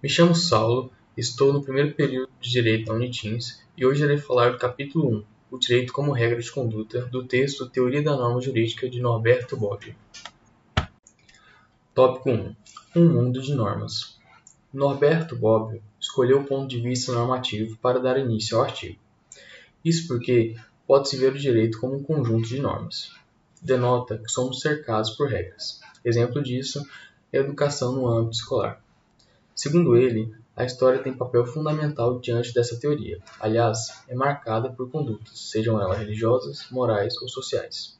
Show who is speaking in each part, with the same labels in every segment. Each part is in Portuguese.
Speaker 1: Me chamo Saulo, estou no primeiro período de Direito da Unitins e hoje irei falar do capítulo 1, o Direito como Regra de Conduta, do texto Teoria da Norma Jurídica de Norberto Bobbio. Tópico 1. Um mundo de normas. Norberto Bobbio escolheu o ponto de vista normativo para dar início ao artigo. Isso porque pode-se ver o direito como um conjunto de normas. Denota que somos cercados por regras. Exemplo disso é a educação no âmbito escolar. Segundo ele, a história tem papel fundamental diante dessa teoria. Aliás, é marcada por condutas, sejam elas religiosas, morais ou sociais.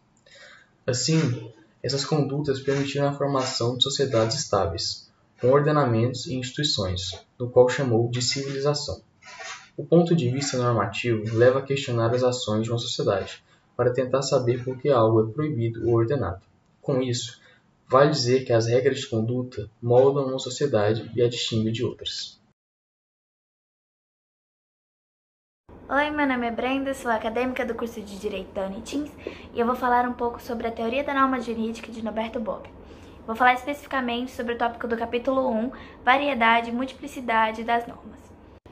Speaker 1: Assim, essas condutas permitiram a formação de sociedades estáveis, com ordenamentos e instituições, no qual chamou de civilização. O ponto de vista normativo leva a questionar as ações de uma sociedade, para tentar saber por que algo é proibido ou ordenado. Com isso, vale dizer que as regras de conduta moldam uma sociedade e a distinguem de outras.
Speaker 2: Oi, meu nome é Brenda, sou acadêmica do curso de Direito da Unitins e eu vou falar um pouco sobre a teoria da norma jurídica de Norberto Bobbio. Vou falar especificamente sobre o tópico do capítulo 1, variedade e multiplicidade das normas.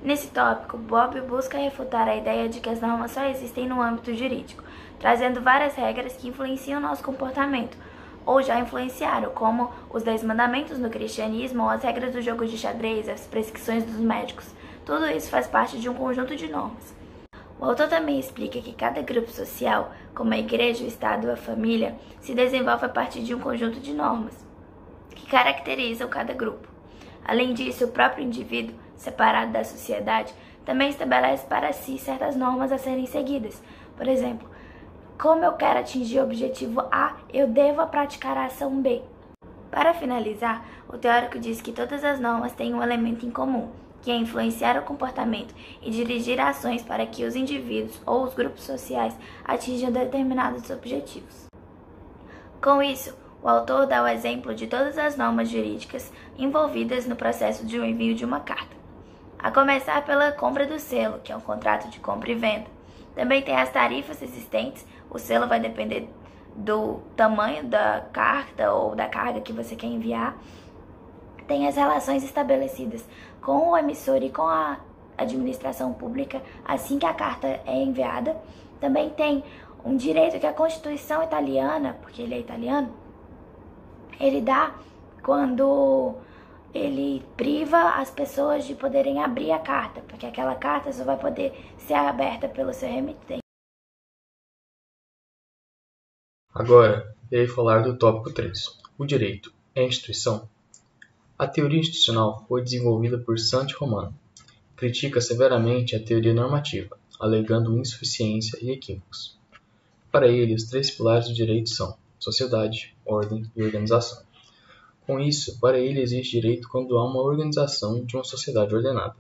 Speaker 2: Nesse tópico, Bobbio busca refutar a ideia de que as normas só existem no âmbito jurídico, trazendo várias regras que influenciam nosso comportamento, ou já influenciaram, como os 10 mandamentos no cristianismo ou as regras do jogo de xadrez, as prescrições dos médicos. Tudo isso faz parte de um conjunto de normas. O autor também explica que cada grupo social, como a igreja, o Estado ou a família, se desenvolve a partir de um conjunto de normas que caracterizam cada grupo. Além disso, o próprio indivíduo, separado da sociedade, também estabelece para si certas normas a serem seguidas. Por exemplo, como eu quero atingir o objetivo A, eu devo praticar a ação B. Para finalizar, o teórico diz que todas as normas têm um elemento em comum, que é influenciar o comportamento e dirigir ações para que os indivíduos ou os grupos sociais atinjam determinados objetivos. Com isso, o autor dá o exemplo de todas as normas jurídicas envolvidas no processo de um envio de uma carta. A começar pela compra do selo, que é um contrato de compra e venda. Também tem as tarifas existentes, o selo vai depender do tamanho da carta ou da carga que você quer enviar. Tem as relações estabelecidas com o emissor e com a administração pública assim que a carta é enviada. Também tem um direito que a Constituição italiana, porque ele é italiano, ele dá quando ele priva as pessoas de poderem abrir a carta, porque aquela carta só vai poder ser aberta pelo seu remetente.
Speaker 1: Agora, irei falar do tópico 3. O direito é instituição? A teoria institucional foi desenvolvida por Santi Romano. Critica severamente a teoria normativa, alegando insuficiência e equívocos. Para ele, os 3 pilares do direito são sociedade, ordem e organização. Com isso, para ele existe direito quando há uma organização de uma sociedade ordenada.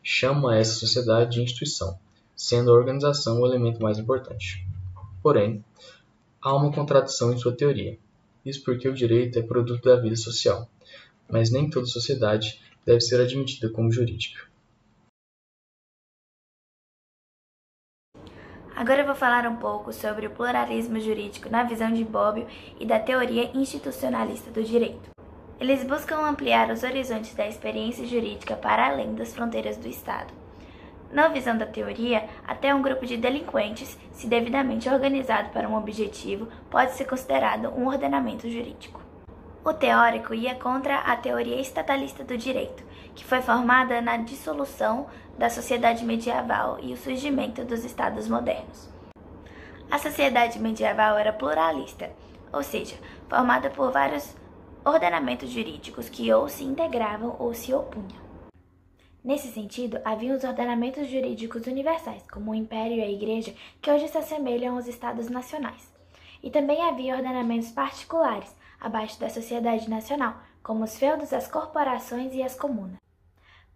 Speaker 1: Chama essa sociedade de instituição, sendo a organização o elemento mais importante. Porém, há uma contradição em sua teoria. Isso porque o direito é produto da vida social, mas nem toda sociedade deve ser admitida como jurídica.
Speaker 2: Agora eu vou falar um pouco sobre o pluralismo jurídico na visão de Bobbio e da teoria institucionalista do direito. Eles buscam ampliar os horizontes da experiência jurídica para além das fronteiras do Estado. Na visão da teoria, até um grupo de delinquentes, se devidamente organizado para um objetivo, pode ser considerado um ordenamento jurídico. O teórico ia contra a teoria estatalista do direito, que foi formada na dissolução da sociedade medieval e o surgimento dos estados modernos. A sociedade medieval era pluralista, ou seja, formada por vários ordenamentos jurídicos que ou se integravam ou se opunham. Nesse sentido, havia os ordenamentos jurídicos universais, como o Império e a Igreja, que hoje se assemelham aos estados nacionais. E também havia ordenamentos particulares, abaixo da sociedade nacional, como os feudos, as corporações e as comunas.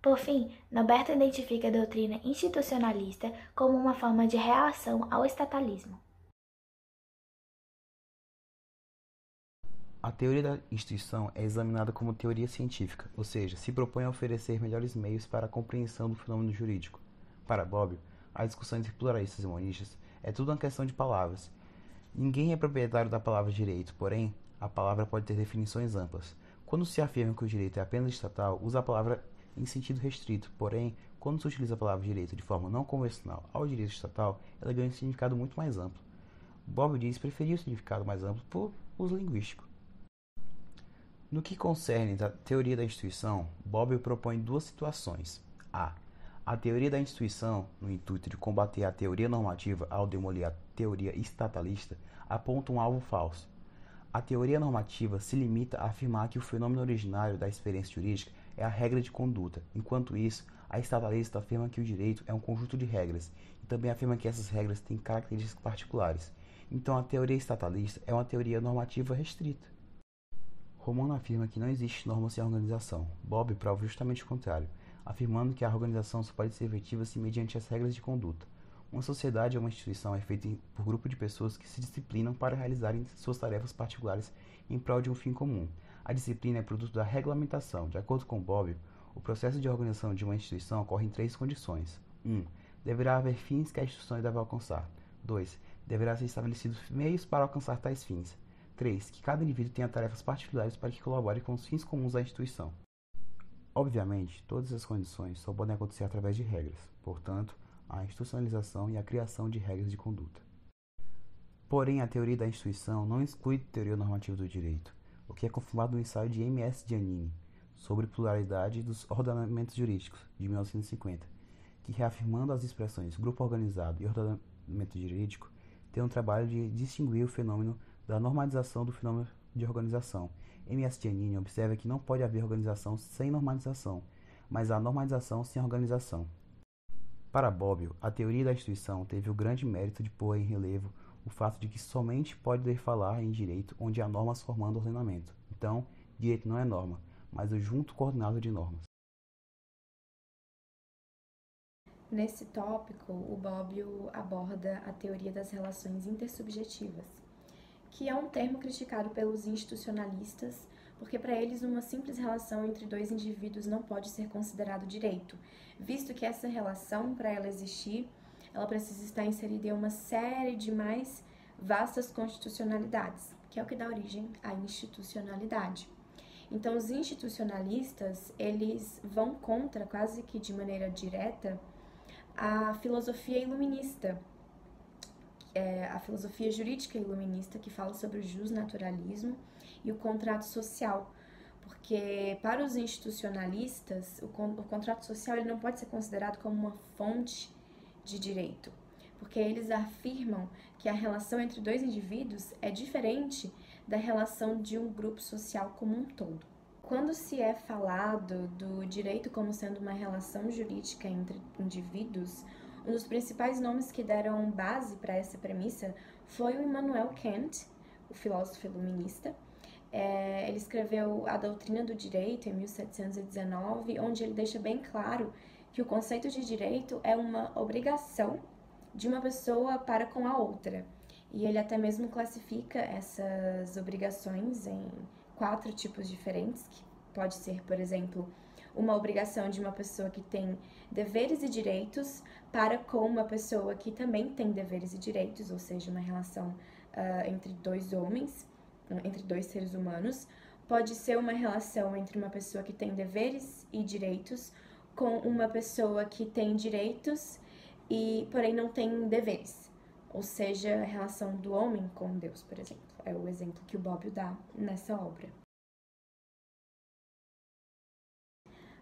Speaker 2: Por fim, Norberto identifica a doutrina institucionalista como uma forma de reação ao estatalismo.
Speaker 3: A teoria da instituição é examinada como teoria científica, ou seja, se propõe a oferecer melhores meios para a compreensão do fenômeno jurídico. Para Bobbio, a discussão entre pluralistas e monistas é tudo uma questão de palavras. Ninguém é proprietário da palavra direito, porém, a palavra pode ter definições amplas. Quando se afirma que o direito é apenas estatal, usa a palavra em sentido restrito, porém, quando se utiliza a palavra direito de forma não convencional ao direito estatal, ela ganha um significado muito mais amplo. Bobbio diz preferir o significado mais amplo por uso linguístico. No que concerne a teoria da instituição, Bobbio propõe duas situações. A teoria da instituição, no intuito de combater a teoria normativa ao demolir a teoria estatalista, aponta um alvo falso. A teoria normativa se limita a afirmar que o fenômeno originário da experiência jurídica é a regra de conduta. Enquanto isso, a estatalista afirma que o direito é um conjunto de regras e também afirma que essas regras têm características particulares. Então, a teoria estatalista é uma teoria normativa restrita. Romano afirma que não existe norma sem organização. Bobbio prova justamente o contrário, afirmando que a organização só pode ser efetiva-se mediante as regras de conduta. Uma sociedade ou uma instituição é feita por grupo de pessoas que se disciplinam para realizarem suas tarefas particulares em prol de um fim comum. A disciplina é produto da regulamentação. De acordo com Bobbio, o processo de organização de uma instituição ocorre em 3 condições. 1. Deverá haver fins que a instituição deve alcançar. 2. Deverá ser estabelecidos meios para alcançar tais fins. 3. Que cada indivíduo tenha tarefas particulares para que colabore com os fins comuns da instituição. Obviamente, todas as condições só podem acontecer através de regras, portanto, a institucionalização e a criação de regras de conduta. Porém, a teoria da instituição não exclui a teoria normativa do direito, o que é confirmado no ensaio de M.S. Giannini sobre pluralidade dos ordenamentos jurídicos, de 1950, que, reafirmando as expressões grupo organizado e ordenamento jurídico, tem um trabalho de distinguir o fenômeno da normalização do fenômeno de organização. M.S. Giannini observa que não pode haver organização sem normalização, mas há normalização sem organização. Para Bobbio, a teoria da instituição teve o grande mérito de pôr em relevo o fato de que somente pode falar em direito onde há normas formando ordenamento. Então, direito não é norma, mas o junto coordenado de normas.
Speaker 2: Nesse tópico, o Bobbio aborda a teoria das relações intersubjetivas, que é um termo criticado pelos institucionalistas, porque para eles uma simples relação entre 2 indivíduos não pode ser considerado direito, visto que essa relação, para ela existir, ela precisa estar inserida em uma série de mais vastas constitucionalidades, que é o que dá origem à institucionalidade. Então, os institucionalistas, eles vão contra, quase que de maneira direta, a filosofia iluminista, a filosofia jurídica iluminista, que fala sobre o justnaturalismo e o contrato social, porque para os institucionalistas o contrato social ele não pode ser considerado como uma fonte de direito, porque eles afirmam que a relação entre 2 indivíduos é diferente da relação de um grupo social como um todo. Quando se é falado do direito como sendo uma relação jurídica entre indivíduos, um dos principais nomes que deram base para essa premissa foi o Immanuel Kant, o filósofo iluminista. Ele escreveu A Doutrina do Direito em 1719, onde ele deixa bem claro que o conceito de direito é uma obrigação de uma pessoa para com a outra. E ele até mesmo classifica essas obrigações em 4 tipos diferentes, que pode ser, por exemplo, uma obrigação de uma pessoa que tem deveres e direitos para com uma pessoa que também tem deveres e direitos, ou seja, uma relação entre 2 homens, entre 2 seres humanos. Pode ser uma relação entre uma pessoa que tem deveres e direitos com uma pessoa que tem direitos e, porém, não tem deveres. Ou seja, a relação do homem com Deus, por exemplo. É o exemplo que o Bobbio dá nessa obra.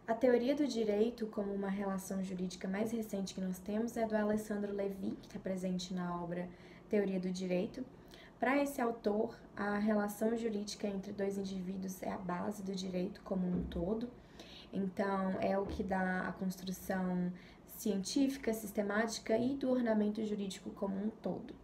Speaker 2: A teoria do direito como uma relação jurídica mais recente que nós temos é do Alessandro Levi, que está presente na obra Teoria do Direito. Para esse autor, a relação jurídica entre 2 indivíduos é a base do direito como um todo. Então, é o que dá a construção científica, sistemática e do ordenamento jurídico como um todo.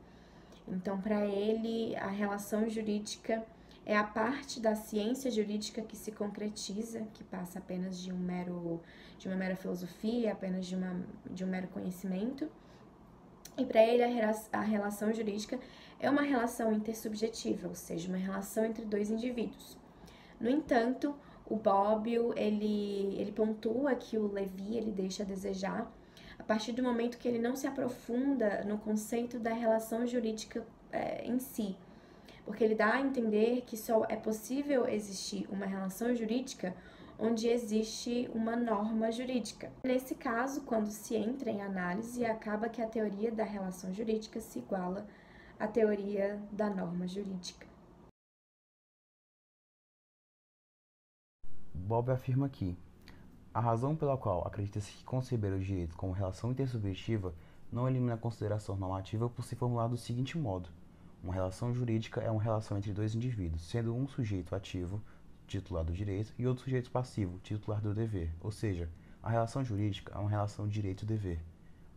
Speaker 2: Então, para ele, a relação jurídica é a parte da ciência jurídica que se concretiza, que passa apenas de uma mera filosofia, apenas de um mero conhecimento. E para ele, a relação jurídica é uma relação intersubjetiva, ou seja, uma relação entre 2 indivíduos. No entanto, o Bobbio, ele pontua que o Levi ele deixa a desejar a partir do momento que ele não se aprofunda no conceito da relação jurídica em si, porque ele dá a entender que só é possível existir uma relação jurídica
Speaker 4: onde existe uma norma jurídica. Nesse caso, quando se entra em análise, acaba que a teoria da relação jurídica se iguala à teoria da norma jurídica.
Speaker 3: Bob afirma que a razão pela qual acredita-se que conceber o direito como relação intersubjetiva não elimina a consideração normativa por se formular do seguinte modo: uma relação jurídica é uma relação entre dois indivíduos, sendo um sujeito ativo, titular do direito, e outro sujeito passivo, titular do dever, ou seja, a relação jurídica é uma relação direito-dever.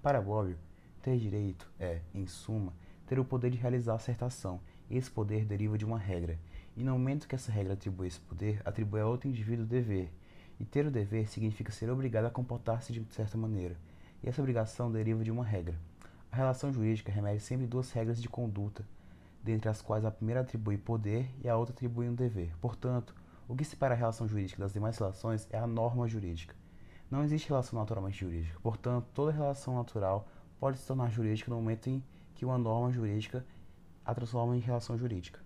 Speaker 3: Para Bobbio, ter direito é, em suma, ter o poder de realizar a certa ação, e esse poder deriva de uma regra, e no momento que essa regra atribui esse poder, atribui a outro indivíduo o dever, e ter o dever significa ser obrigado a comportar-se de certa maneira, e essa obrigação deriva de uma regra. A relação jurídica remete sempre duas regras de conduta, dentre as quais a primeira atribui poder e a outra atribui um dever. Portanto, o que separa a relação jurídica das demais relações é a norma jurídica. Não existe relação naturalmente jurídica, portanto, toda relação natural pode se tornar jurídica no momento em que uma norma jurídica a transforma em relação jurídica.